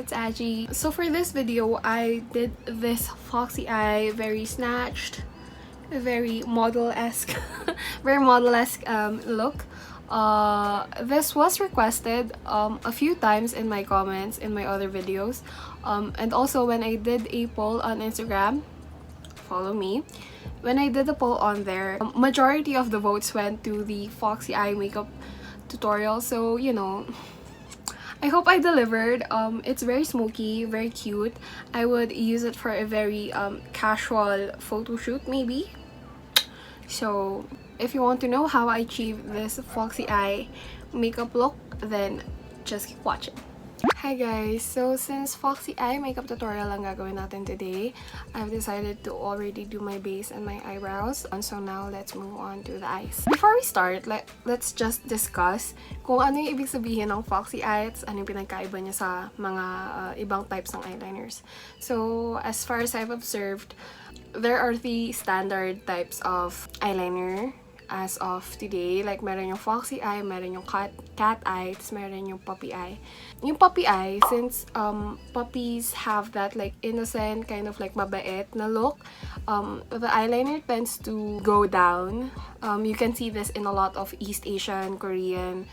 it's Agi. So for this video, I did this foxy eye, very snatched, very model-esque, very model-esque look. This was requested a few times in my comments in my other videos, and also when I did a poll on Instagram, follow me. When I did the poll on there, majority of the votes went to the foxy eye makeup tutorial, so you know, I hope I delivered. It's very smoky, very cute. I would use it for a very casual photo shoot maybe. So if you want to know how I achieved this foxy eye makeup look, then just keep watching. Hi guys! So since foxy eye makeup tutorial ang gagawin natin today, I've decided to already do my base and my eyebrows. And so now let's move on to the eyes. Before we start, let's just discuss kung ano yung ibig sabihin ng foxy eyes, ano yung pinagkaiba niya sa mga ibang types ng eyeliners. So as far as I've observed, there are three standard types of eyeliner as of today. Like, meron yung foxy eye, meron yung cat eye, meron yung puppy eye. Yung puppy eye, since puppies have that like innocent, kind of like mabait na look, the eyeliner tends to go down. You can see this in a lot of East Asian, Korean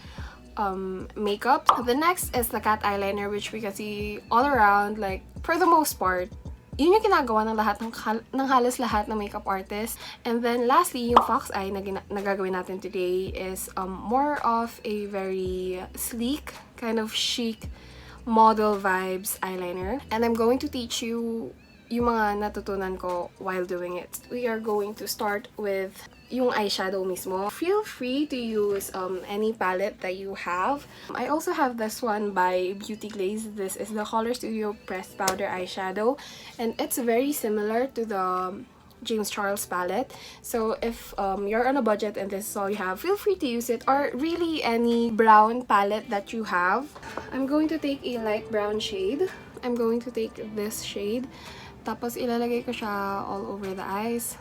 makeup. The next is the cat eyeliner, which we can see all around, like for the most part. Yun yung ginagawa ng lahat ng halos lahat ng makeup artist. And then lastly, yung fox eye na gagawin natin today is more of a very sleek, kind of chic, model vibes eyeliner. And I'm going to teach you yung mga natutunan ko while doing it. We are going to start with yung eyeshadow mismo. Feel free to use any palette that you have. I also have this one by Beauty Glazed. This is the Color Studio Pressed Powder Eyeshadow. And it's very similar to the James Charles palette. So if you're on a budget and this is all you have, feel free to use it. Or really any brown palette that you have. I'm going to take a light brown shade. I'm going to take this shade. Tapos ilalagay ko siya all over the eyes.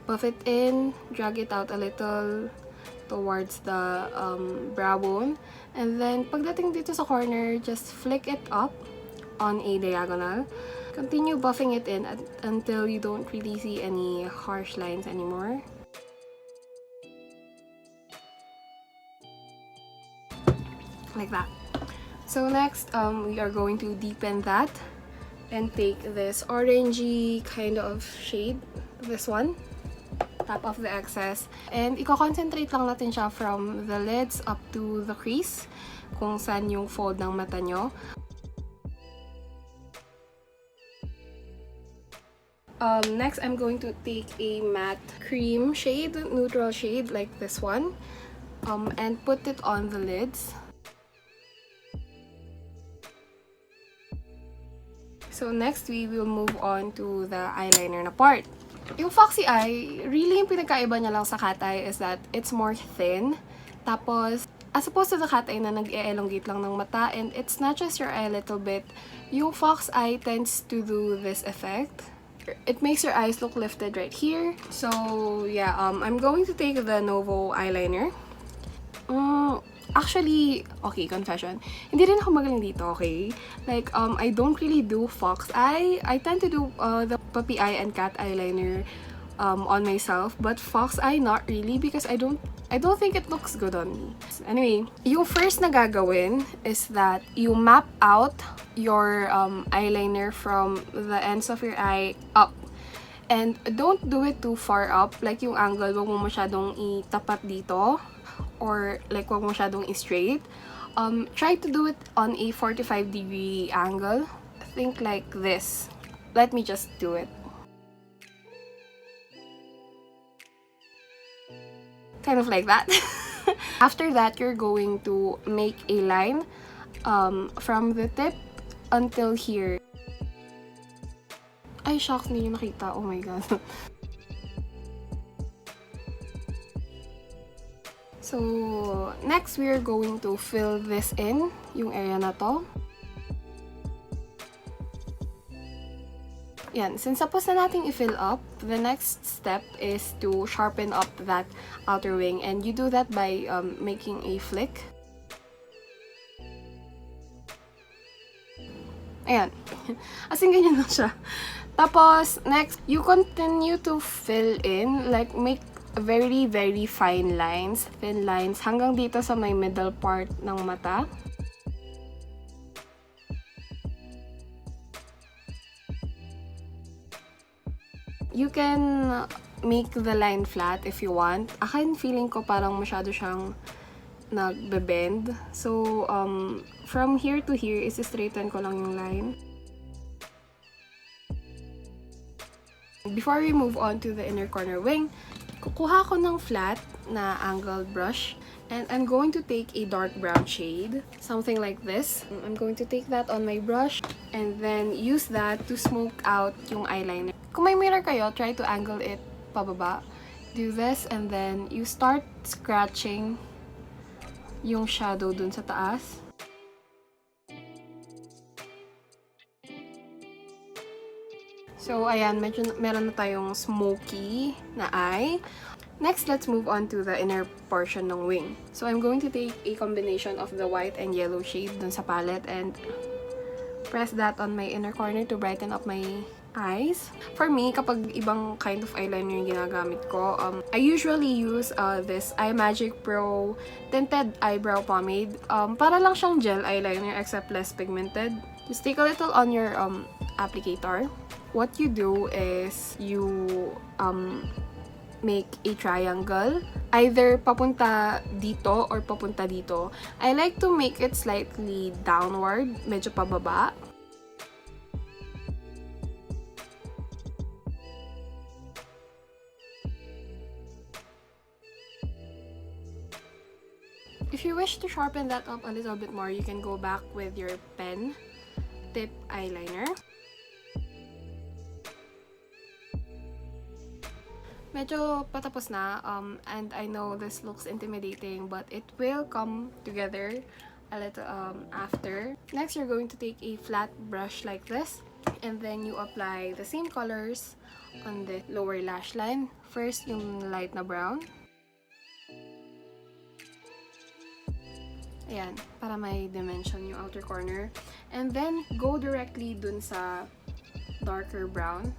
Buff it in, drag it out a little towards the brow bone. And then, pagdating dito sa corner, just flick it up on a diagonal. Continue buffing it in until you don't really see any harsh lines anymore. Like that. So next, we are going to deepen that and take this orangey kind of shade, this one. Tap off the excess. And i-concentrate lang natin siya from the lids up to the crease, kung saan yung fold ng mata nyo. Next, I'm going to take a matte cream shade, neutral shade like this one, and put it on the lids. So next, we will move on to the eyeliner na part. Yung foxy eye, really yung pinagkaiba niya lang sa cat eye is that it's more thin. Tapos, as opposed to the cat eye na nag-elongate lang ng mata and it snatches your eye a little bit, yung fox eye tends to do this effect. It makes your eyes look lifted right here. So yeah, I'm going to take the Novo eyeliner. Actually, okay, confession. Hindi rin ako magaling dito, okay? Like, I don't really do fox eye. I tend to do the puppy eye and cat eyeliner on myself. But fox eye, not really because I don't think it looks good on me. Anyway, yung first na gagawin is that you map out your eyeliner from the ends of your eye up. And don't do it too far up. Like, yung angle, wag mo masyadong itapat dito. Or like wag mo masyadong straight. Try to do it on a 45-degree angle. Think like this. Let me just do it. Kind of like that. After that, you're going to make a line from the tip until here. Ay, shocks, hindi nyo nakita. Oh my god. So, next, we are going to fill this in, yung area na to. Yan, since tapos na natin i-fill up, the next step is to sharpen up that outer wing. And you do that by making a flick. Ayan. As in, ganyan lang siya. Tapos, next, you continue to fill in, like, make very, very fine lines. Thin lines hanggang dito sa may middle part ng mata. You can make the line flat if you want. Akin, feeling ko parang masyado siyang nagbe-bend. So, from here to here, is-straighten ko lang yung line. Before we move on to the inner corner wing, kukuha ko ng flat na angled brush. And I'm going to take a dark brown shade, something like this. I'm going to take that on my brush and then use that to smoke out yung eyeliner. Kung may mirror kayo, try to angle it pababa. Do this and then you start scratching yung shadow dun sa taas. So, ayan, medyo meron na tayong smoky na eye. Next, let's move on to the inner portion ng wing. So, I'm going to take a combination of the white and yellow shade dun sa palette and press that on my inner corner to brighten up my eyes. For me, kapag ibang kind of eyeliner yung ginagamit ko, I usually use this imagic Pro Tinted Eyebrow Pomade. Para lang siyang gel eyeliner except less pigmented. Just take a little on your applicator. What you do is you make a triangle, either papunta dito or papunta dito. I like to make it slightly downward, medyo pababa. If you wish to sharpen that up a little bit more, you can go back with your pen tip eyeliner. Medyo patapos na, and I know this looks intimidating, but it will come together a little after. Next, you're going to take a flat brush like this, and then you apply the same colors on the lower lash line. First, yung light na brown. Ayan, para may dimension yung outer corner. And then, go directly dun sa darker brown.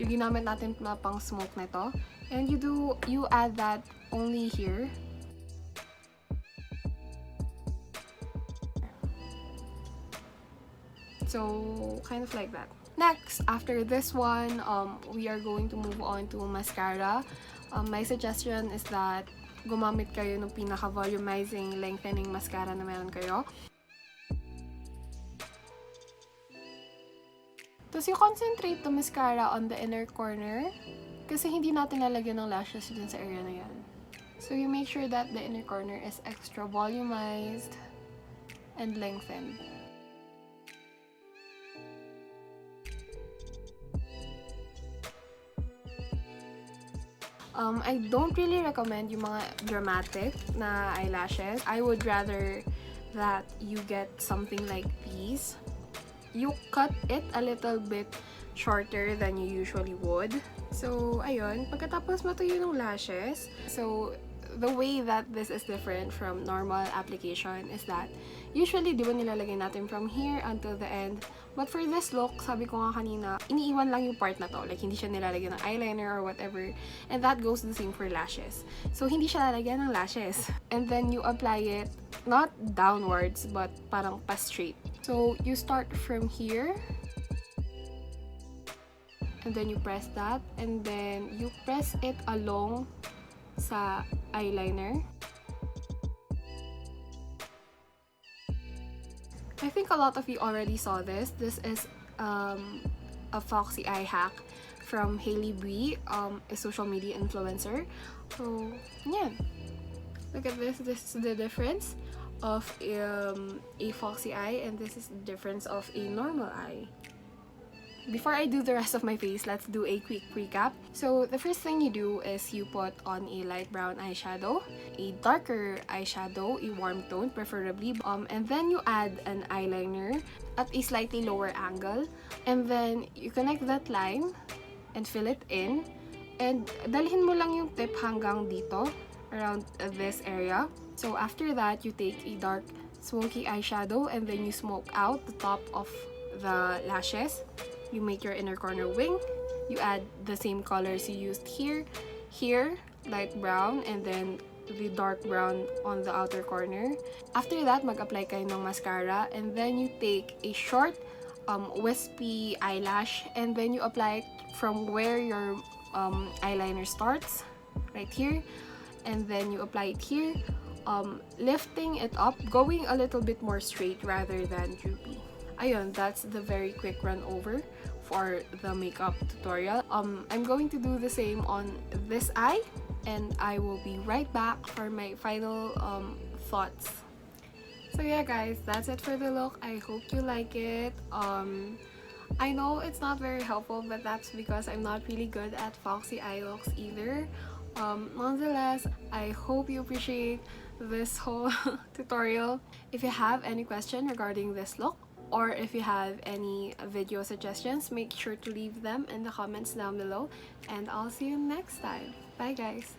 Yung ginamit natin na pang smoke na ito. And you add that only here. So, kind of like that. Next, after this one, we are going to move on to mascara. My suggestion is that gumamit kayo ng pinaka-volumizing, lengthening mascara na meron kayo. Tapos you concentrate the mascara on the inner corner kasi hindi natin lalagyan ng lashes dun sa area na yan. So you make sure that the inner corner is extra volumized and lengthened. I don't really recommend yung mga dramatic na eyelashes. I would rather that you get something like these. You cut it a little bit shorter than you usually would. So, ayun. Pagkatapos matuyo ng lashes, so, the way that this is different from normal application is that usually, di ba nilalagay natin from here until the end. But for this look, sabi ko nga kanina, iniiwan lang yung part na to. Like, hindi siya nilalagyan ng eyeliner or whatever. And that goes the same for lashes. So, hindi siya lalagyan ng lashes. And then, you apply it, not downwards, but parang pa-straight. So, you start from here. And then, you press that. And then, you press it along sa eyeliner. I think a lot of you already saw this. This is a Foxy eye hack from Hailey Brie, a social media influencer. So, yeah. Look at this. This is the difference of a Foxy eye, and this is the difference of a normal eye. Before I do the rest of my face, let's do a quick recap. So, the first thing you do is you put on a light brown eyeshadow, a darker eyeshadow, a warm tone preferably, and then you add an eyeliner at a slightly lower angle, and then you connect that line and fill it in, and dalhin mo lang yung tip hanggang dito, around this area. So, after that, you take a dark smoky eyeshadow and then you smoke out the top of the lashes. You make your inner corner wing. You add the same colors you used here, light brown, and then the dark brown on the outer corner. After that, mag-apply kayo ng mascara, and then you take a short, wispy eyelash, and then you apply it from where your eyeliner starts, right here, and then you apply it here, lifting it up, going a little bit more straight rather than droopy. Ayun, that's the very quick run over for the makeup tutorial. I'm going to do the same on this eye, and I will be right back for my final thoughts. So yeah guys, that's it for the look. I hope you like it. I know it's not very helpful, but that's because I'm not really good at foxy eye looks either. Nonetheless, I hope you appreciate this whole tutorial. If you have any question regarding this look, or if you have any video suggestions, make sure to leave them in the comments down below, and I'll see you next time. Bye guys!